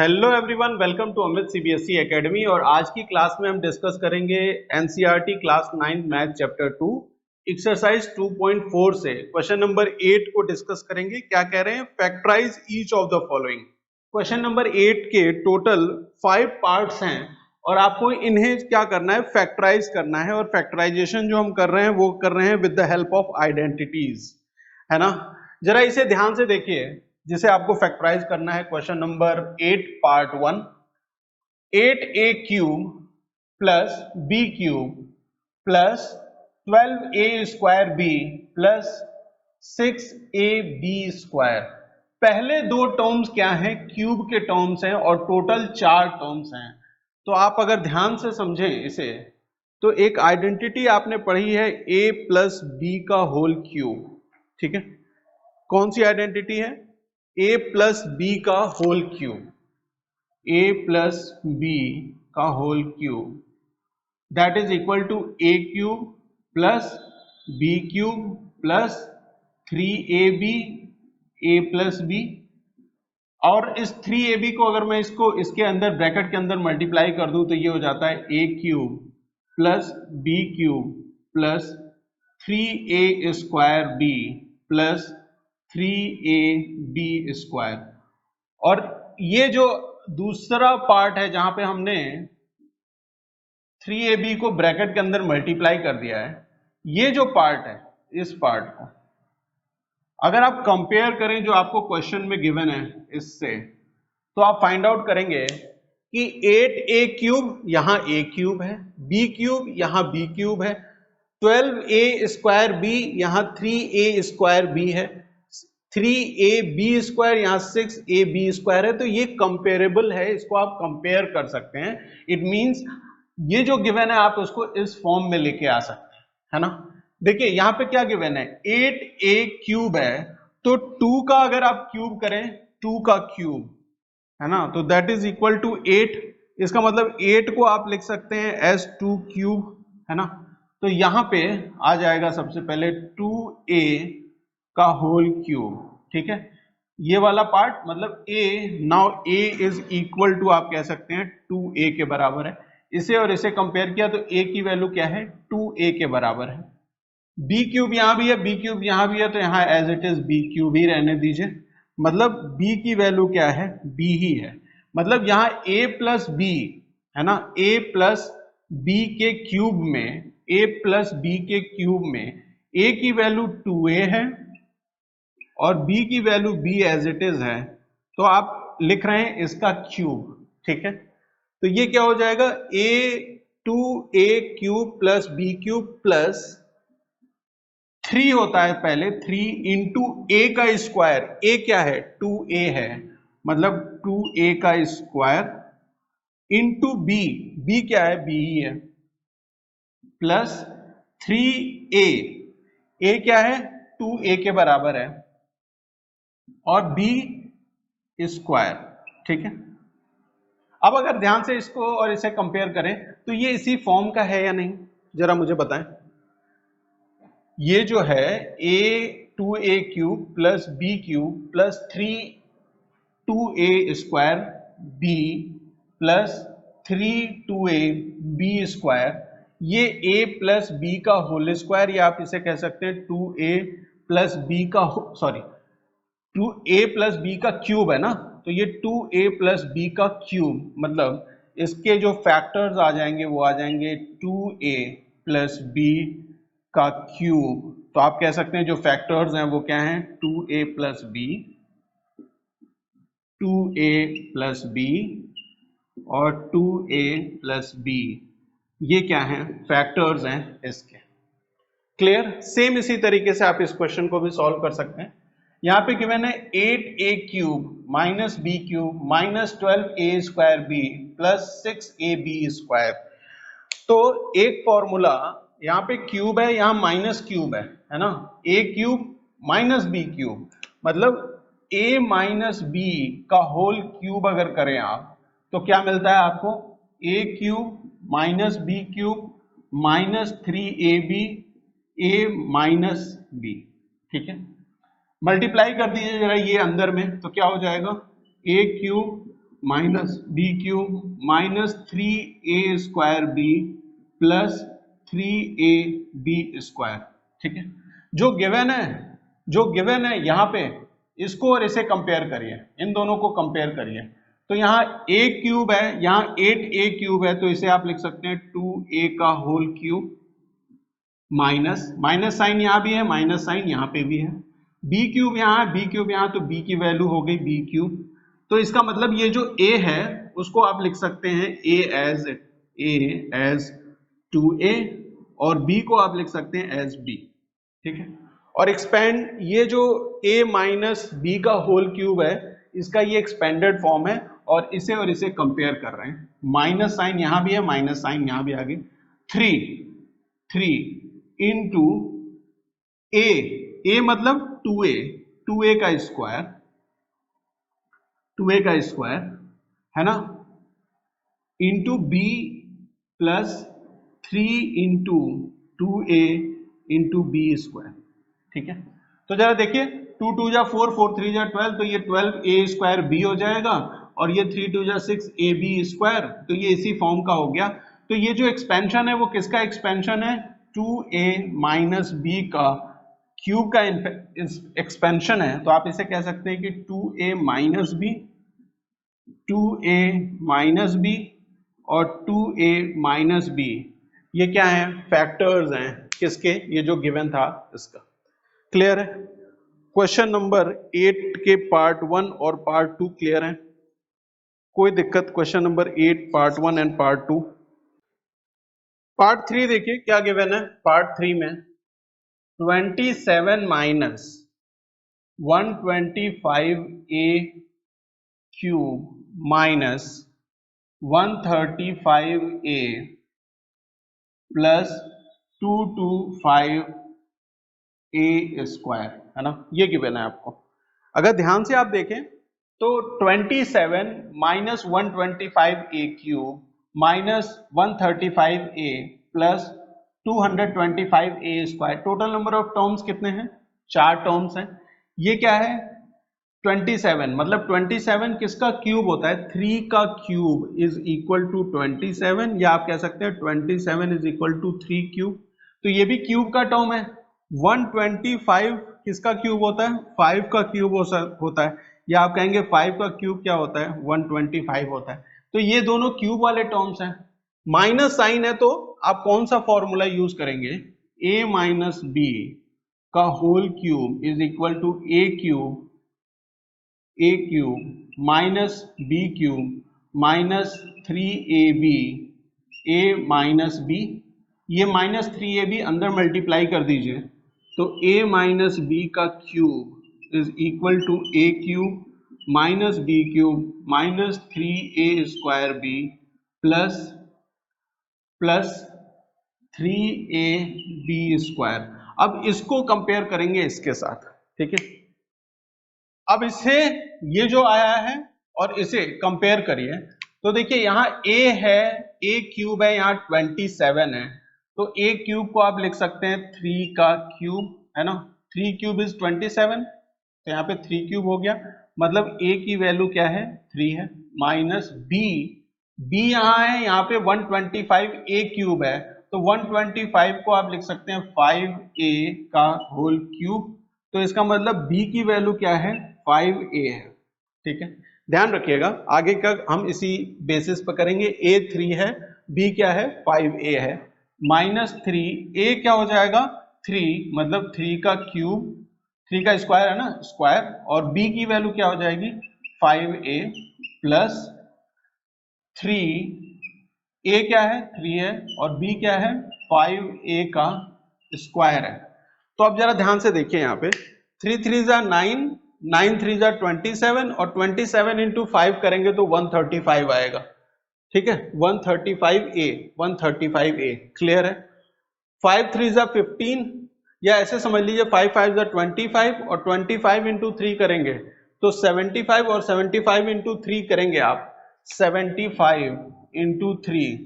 Hello everyone, welcome to Amit CBSE academy. और आज की क्लास में हम डिस्कस करेंगे NCERT class 9 math chapter 2 exercise 2.4 से क्वेश्चन नंबर 8 को डिस्कस करेंगे। क्या कह रहे हैं? Factorise each of the following. Question number 8 के टोटल 5 पार्ट्स हैं और आपको इन्हें क्या करना है? फैक्टराइज करना है। और फैक्टराइजेशन जो हम कर रहे हैं वो कर रहे हैं with the help of identities, है ना। जरा इसे ध्यान से देखिए जिसे आपको फैक्टराइज करना है। Question number 8 part 1, 8a cube plus b cube plus 12a square b plus 6ab square. पहले दो टर्म्स क्या हैं? क्यूब के टर्म्स हैं और टोटल 4 टर्म्स हैं। तो आप अगर ध्यान से समझे इसे तो एक आइडेंटिटी आपने पढ़ी है a प्लस बी का होल क्यूब, ठीक है। कौन सी आइडेंटिटी है? a प्लस बी का whole cube, a plus B का whole cube that is equal to a cube plus b cube plus 3ab a plus b। और इस 3ab को अगर मैं इसके अंदर ब्रैकेट के अंदर मल्टीप्लाई कर दूं तो ये हो जाता है a cube plus b cube plus 3a square b plus 3ab square. और ये जो दूसरा पार्ट है जहां पे हमने 3ab को ब्रैकेट के अंदर मल्टीप्लाई कर दिया है, ये जो पार्ट है इस पार्ट को अगर आप कंपेयर करें जो आपको क्वेश्चन में गिवन है इससे, तो आप फाइंड आउट करेंगे कि 8a क्यूब यहां a क्यूब है, b क्यूब यहां b क्यूब है, 12a स्क्वायर b यहां 3a स्क्वायर b है, 3ab स्क्वायर यहां 6ab स्क्वायर है। तो ये कंपेरेबल है, इसको आप कंपेयर कर सकते हैं। इट मींस ये जो गिवन है आप उसको इस फॉर्म में लेके आ सकते हैं, है ना। देखिए यहां पे क्या गिवन है? 8a क्यूब है तो 2 का अगर आप क्यूब करें, 2 का क्यूब, है ना, तो दैट इज इक्वल टू 8। इसका मतलब 8 को आप लिख सकते हैं एज 2 क्यूब, है ना। तो यहां पे आ जाएगा सबसे पहले 2a का होल क्यूब, ठीक है। ये वाला पार्ट मतलब a, now a is equal to आप कह सकते हैं 2a के बराबर है। इसे और इसे कंपेयर किया तो a की वैल्यू क्या है? 2a के बराबर है। b क्यूब यहां भी है, b क्यूब यहां भी है, तो यहां as it is b cube ही रहने दीजिए। मतलब b की वैल्यू क्या है? b ही है। मतलब यहां a प्लस b, है ना, a प्लस b के क्यूब में, a प्लस b के क्यूब में a की वैल्यू 2a है और b की value b as it is है, तो आप लिख रहे हैं इसका क्यूब, ठीक है। तो ये क्या हो जाएगा? a 2a cube plus b cube plus 3 होता है पहले, 3 इंटू a का स्क्वायर। a क्या है? 2a है, मतलब 2a का स्क्वायर इंटू b, b क्या है? b ही है, प्लस 3a, a क्या है? 2a के बराबर है, और b स्क्वायर, ठीक है। अब अगर ध्यान से इसको और इसे कंपेयर करें तो ये इसी फॉर्म का है या नहीं, जरा मुझे बताएं। ये जो है a 2a cube plus b cube plus 3 2a square b plus 3 2a b square, ये a प्लस b का होल स्क्वायर, या आप इसे कह सकते हैं 2a प्लस b का, सॉरी 2a प्लस b का क्यूब है ना, तो ये 2a प्लस b का क्यूब, मतलब इसके जो फैक्टर्स आ जाएंगे वो आ जाएंगे 2a प्लस b का क्यूब। तो आप कह सकते हैं जो फैक्टर्स हैं वो क्या हैं? 2a plus b, 2a plus b और 2a प्लस b, ये क्या हैं? फैक्टर्स हैं इसके। क्लियर? सेम इसी तरीके से आप इस क्वेश्चन को भी सॉल्व कर सकते हैं। यहां पे गिवन है 8a cube minus b cube minus 12a square b plus 6ab square. तो एक फॉर्मूला, यहाँ पे क्यूब है, यहाँ माइनस क्यूब है ना, a cube minus b cube, मतलब a माइनस b का होल क्यूब अगर करें आप तो क्या मिलता है आपको? a cube minus b cube minus 3ab a minus b, ठीक है। मल्टीप्लाई कर दीजिए जरा ये अंदर में, तो क्या हो जाएगा? a cube minus b cube minus 3a² b plus 3ab square. ठीक है, जो गिवन है यहाँ पे, इसको और इसे कंपेयर करिए, इन दोनों को कंपेयर करिए। तो यहाँ a क्यूब है, यहाँ 8a क्यूब है, तो इसे आप लिख सकते हैं 2a का होल क्यूब माइनस साइन यहाँ भी है, माइनस साइन यहाँ पे भी है। b क्यूब यहाँ है, b क्यूब यहाँ, तो b की वैल्यू हो गई b क्यूब। तो इसका मतलब ये जो a है उसको आप लिख सकते हैं a एज 2a और b को आप लिख सकते हैं एज b। ठीक है, और एक्सपेंड, ये जो a माइनस बी का होल क्यूब है इसका ये एक्सपेंडेड फॉर्म है और इसे कंपेयर कर रहे हैं। माइनस साइन यहाँ भी है, माइनस साइन यहाँ भी आ गई। 3 इंटू a मतलब 2a का स्क्वायर, 2a का स्क्वायर है ना, into b plus 3 into 2a into b square. ठीक है, तो जरा देखिए, 2 2 जा 4, 4 3 जा 12, तो ये 12a² b हो जाएगा और ये 3 2 जा 6 ab स्क्वायर, तो ये इसी फॉर्म का हो गया। तो ये जो एक्सपेंशन है वो किसका एक्सपेंशन है? 2a माइनस b का क्यूब का एक्सपेंशन है। तो आप इसे कह सकते हैं कि 2a minus b, 2a minus b और 2a माइनस b, ये क्या है? फैक्टर्स हैं किसके? ये जो गिवन था इसका। क्लियर है? क्वेश्चन नंबर 8 के पार्ट 1 और पार्ट 2 क्लियर है? कोई दिक्कत? Question number 8 part 1 and part 2। Part 3 देखिए क्या गिवन है। पार्ट 3 में 27 minus 125a cube minus 135a plus 225a square, है ना, ये गिवन है आपको। अगर ध्यान से आप देखें तो 27 minus 125a cube minus 135a plus 225a square, total number of terms कितने हैं? 4 टर्म्स हैं। ये क्या है? 27, मतलब 27 किसका क्यूब होता है? 3 का क्यूब इज इक्वल टू 27, या आप कह सकते हैं 27 इज इक्वल टू 3 क्यूब। तो ये भी क्यूब का टर्म है। 125 किसका क्यूब होता है? 5 का क्यूब होता है, या आप कहेंगे 5 का क्यूब क्या होता है? 125 होता है। तो ये दोनों क्यूब वाले टर्म्स हैं। माइनस साइन है तो आप कौन सा फॉर्मूला यूज करेंगे? a माइनस बी का whole cube is equal to a cube minus b cube minus 3ab a minus b। ये माइनस 3ab अंदर मल्टीप्लाई कर दीजिए, तो a माइनस b का cube is equal to a cube minus b cube minus 3a² b plus 3ab square. अब इसको compare करेंगे इसके साथ। ठीक है, अब इसे, ये जो आया है और इसे कंपेयर करिए, तो देखिए यहाँ a है, a क्यूब है, यहाँ 27 है, तो a क्यूब को आप लिख सकते हैं 3 का क्यूब, है ना, 3 क्यूब इज 27, तो यहाँ पे 3 क्यूब हो गया, मतलब a की वैल्यू क्या है? 3 है। माइनस b यहाँ है, यहाँ पे 125 a क्यूब है, तो 125 को आप लिख सकते हैं 5a का होल क्यूब, तो इसका मतलब b की वैल्यू क्या है? 5a है। ठीक है, ध्यान रखिएगा, आगे का हम इसी बेसिस पर करेंगे। a 3 है, b क्या है? 5a है। माइनस 3a क्या हो जाएगा? 3, मतलब 3 का क्यूब, 3 का स्क्वायर है ना, स्क्वायर, और b की वैल्यू क्या हो जाएगी? 5a प्लस 3a क्या है? 3 है, और b क्या है? 5a का स्क्वायर है। तो अब जरा ध्यान से देखिए, यहाँ पे 3 3 जा 9, 9 3 जा 27, और 27 इंटू 5 करेंगे तो 135 आएगा। ठीक है, 135a। क्लियर है? 5 3 जा 15, या ऐसे समझ लीजिए 5 5 जा 25, और 25 इंटू 3 करेंगे तो 75, और 75 इंटू 3 करेंगे आप 75 इंटू 3,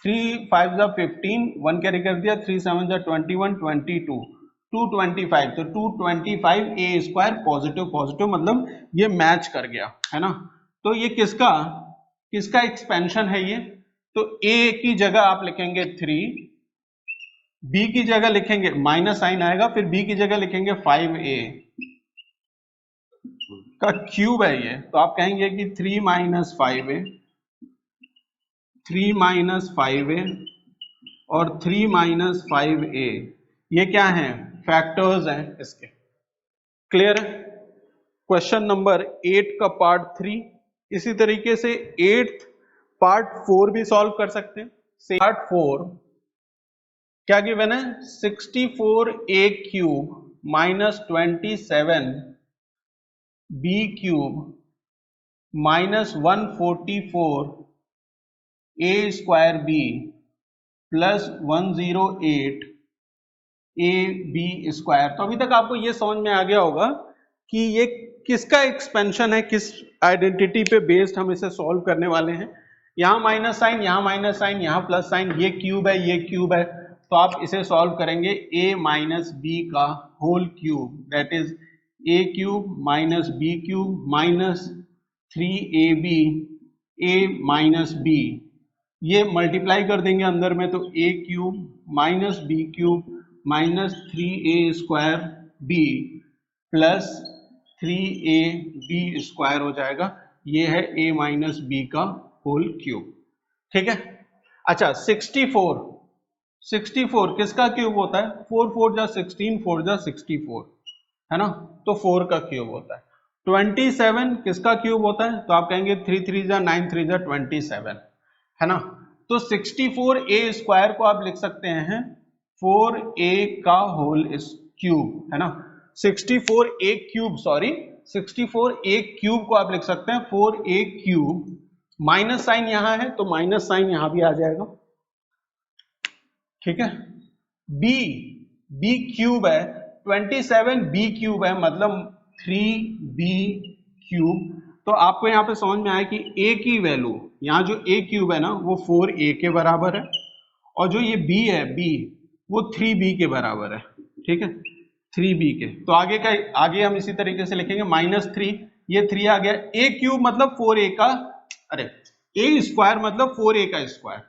3 5 जा 15, 1 कैरी कर दिया, 3 7 जा 21, 22, 225, तो 225a स्क्वायर पॉजिटिव, मतलब ये मैच कर गया, है ना। तो ये किसका किसका एक्सपेंशन है ये? तो a की जगह आप लिखेंगे 3, b की जगह लिखेंगे माइनस साइन आएगा, फिर b की जगह लिखेंगे 5a का क्यूब है ये, तो आप कहेंगे कि 3 माइनस 5a, 3 माइनस 5a और 3 माइनस 5a, ये क्या है? फैक्टर्स हैं इसके। क्लियर है? क्वेश्चन नंबर 8 का पार्ट 3। इसी तरीके से 8th पार्ट 4 भी सॉल्व कर सकते हैं। पार्ट 4 क्या गिवन है? 64a cube minus 27b cube minus 144a square b plus 108ab square. तो अभी तक आपको ये समझ में आ गया होगा कि ये किसका एक्सपेंशन है, किस आइडेंटिटी पे बेस्ड हम इसे सॉल्व करने वाले हैं। यहाँ माइनस साइन, यहाँ माइनस साइन, यहाँ प्लस साइन, ये क्यूब है, ये क्यूब है, तो आप इसे सॉल्व करेंगे a माइनस बी का whole cube, that is a cube minus b cube minus 3ab a minus b, ये मल्टीप्लाई कर देंगे अंदर में, तो a cube minus b cube minus 3a square b plus 3ab square हो जाएगा। ये है a माइनस बी का होल क्यूब। ठीक है। अच्छा 64 किसका क्यूब होता है? 4 4 जा 16, 4 जा 64 है ना, तो 4 का क्यूब होता है। 27 किसका क्यूब होता है? तो आप कहेंगे 3 3 जा 9, 3 जा 27 है ना, तो 64a स्क्वायर को आप लिख सकते हैं 4a का होल क्यूब है ना, 64a cube, sorry 64a cube को आप लिख सकते हैं 4a क्यूब, माइनस साइन यहां है तो माइनस साइन यहां भी आ जाएगा। ठीक है। b क्यूब है, 27b क्यूब है, मतलब 3b क्यूब। तो आपको यहां पे समझ में आया कि a की वैल्यू, यहां जो a क्यूब है ना वो 4a के बराबर है, और जो ये b है b वो 3b के बराबर है। ठीक है, 3b के। तो आगे हम इसी तरीके से लिखेंगे -3, ये 3 आ गया, a क्यूब मतलब 4a का, अरे a स्क्वायर मतलब 4a का स्क्वायर,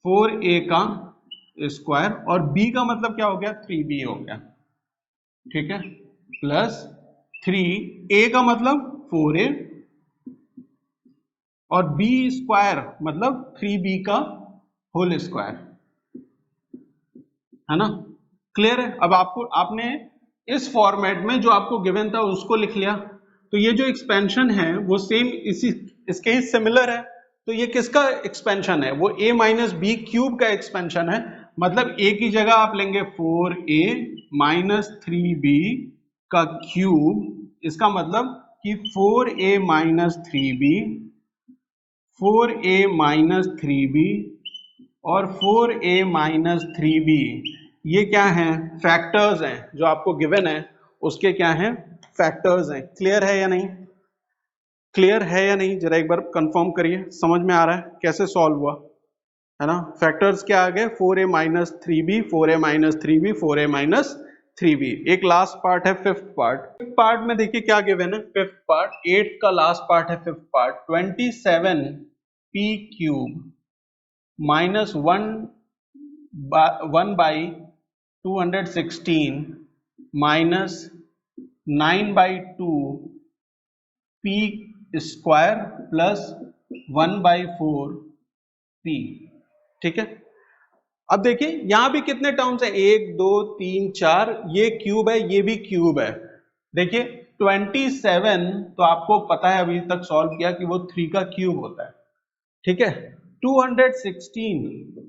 4a का स्क्वायर, और b का मतलब क्या हो गया? 3b हो गया। ठीक है, प्लस 3a का मतलब 4a और b स्क्वायर मतलब 3b का होल स्क्वायर, है ना। क्लियर है? अब आपने इस फॉर्मेट में जो आपको गिवन था उसको लिख लिया, तो ये जो एक्सपेंशन है वो सेम इसके ही सिमिलर है। तो ये किसका एक्सपेंशन है? वो a माइनस बी क्यूब का एक्सपेंशन है, मतलब a की जगह आप लेंगे 4a माइनस 3b का क्यूब, इसका मतलब कि 4a minus 3b, 4a minus 3b और 4a माइनस 3b, ये क्या हैं? फैक्टर्स हैं, जो आपको गिवन है उसके क्या हैं? फैक्टर्स हैं। क्लियर है या नहीं? क्लियर है या नहीं? जरा एक बार कंफर्म करिए, समझ में आ रहा है कैसे सॉल्व हुआ, है ना। फैक्टर्स क्या आ गए? 4a minus 3b, 4a minus 3b, 4a minus 3b। एक लास्ट पार्ट है फिफ्थ पार्ट। फिफ्थ पार्ट में देखिए क्या गिवन है, फिफ्थ पार्ट, 8 का लास्ट पार्ट है fifth part, 27p cube minus 1 by 216 minus 9 by 2 p square plus 1 by 4 p। ठीक है। अब देखिए यहां भी कितने टर्म्स है? 1 2 3 4, ये क्यूब है, ये भी क्यूब है। देखिए 27 तो आपको पता है, अभी तक सॉल्व किया कि वो 3 का क्यूब होता है। ठीक है। 216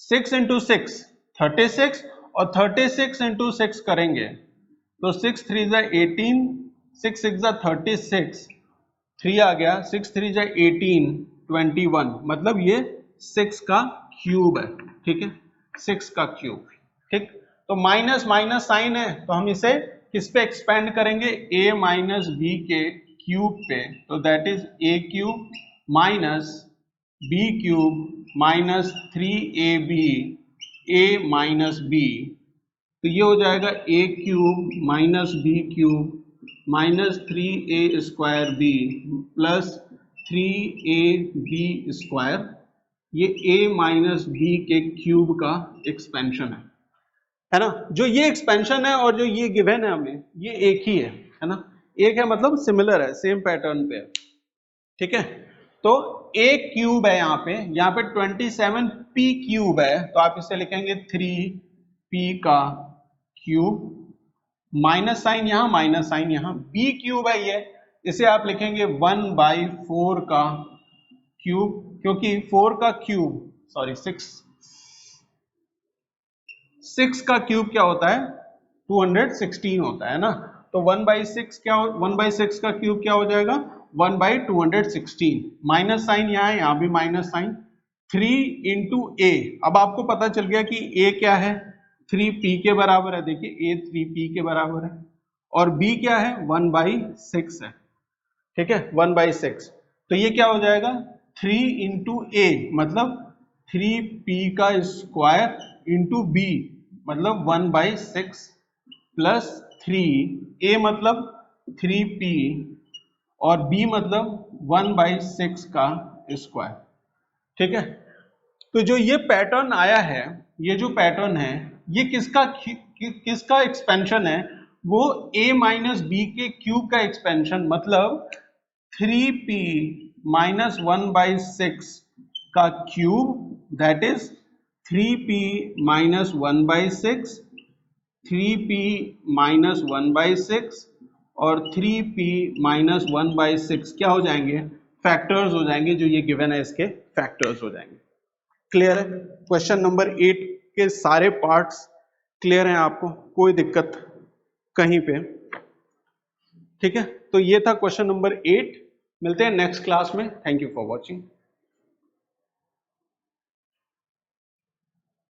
6 इंटू 6 36, और 36 इंटू 6 करेंगे तो 6 3 जा 18, 6 6 जा 36, 3 आ गया, 6 3 जा 18, 21, मतलब ये 6 का क्यूब है। ठीक है, 6 का क्यूब। ठीक, तो माइनस माइनस साइन है तो हम इसे किस पे एक्सपेंड करेंगे? a माइनस बी के क्यूब पे, तो that is a cube minus b cube minus 3ab a minus b, तो ये हो जाएगा a cube minus b cube minus 3a² b plus 3ab square, ये a माइनस b के क्यूब का एक्सपेंशन है ना। जो ये एक्सपेंशन है और जो ये गिवन है हमें, ये एक ही है ना, एक है मतलब सिमिलर है, सेम पैटर्न पे है, ठीक है। तो a क्यूब है यहाँ पे 27p क्यूब है, तो आप इसे लिखेंगे 3p का क्यूब, माइनस साइन यहाँ माइनस साइन यहाँ, b क्यूब है ये, इसे आप लिखेंगे 1/4 का क्यूब, क्योंकि 4 का क्यूब सॉरी 6 का क्यूब क्या होता है 216 होता है ना, तो 1/6 क्या 1/6 का क्यूब क्या हो जाएगा 1/216, माइनस साइन यहाँ भी माइनस साइन, 3 इंटू ए, अब आपको पता चल गया कि a क्या है 3p के बराबर है, देखिए a 3p के बराबर है, और b क्या है 1/6 है, ठीक है 1/6, तो ये क्या हो जाएगा 3 इंटू ए मतलब 3p का स्क्वायर इंटू b मतलब 1/6 प्लस 3, a मतलब 3p और b मतलब 1/6 का स्क्वायर, ठीक है। तो जो ये पैटर्न आया है, ये जो पैटर्न है ये किसका एक्सपेंशन है, वो a माइनस बी के क्यूब का एक्सपेंशन, मतलब 3p माइनस 1/6 का cube, that is 3p minus 1/6, 3p minus 1/6 और 3p माइनस 1/6 क्या हो जाएंगे, फैक्टर्स हो जाएंगे, जो ये गिवन है इसके फैक्टर्स हो जाएंगे। क्लियर है, क्वेश्चन नंबर 8 के सारे पार्ट्स क्लियर हैं आपको, कोई दिक्कत कहीं पे, ठीक है। तो ये था क्वेश्चन नंबर 8, मिलते हैं नेक्स्ट क्लास में, थैंक यू फॉर वॉचिंग।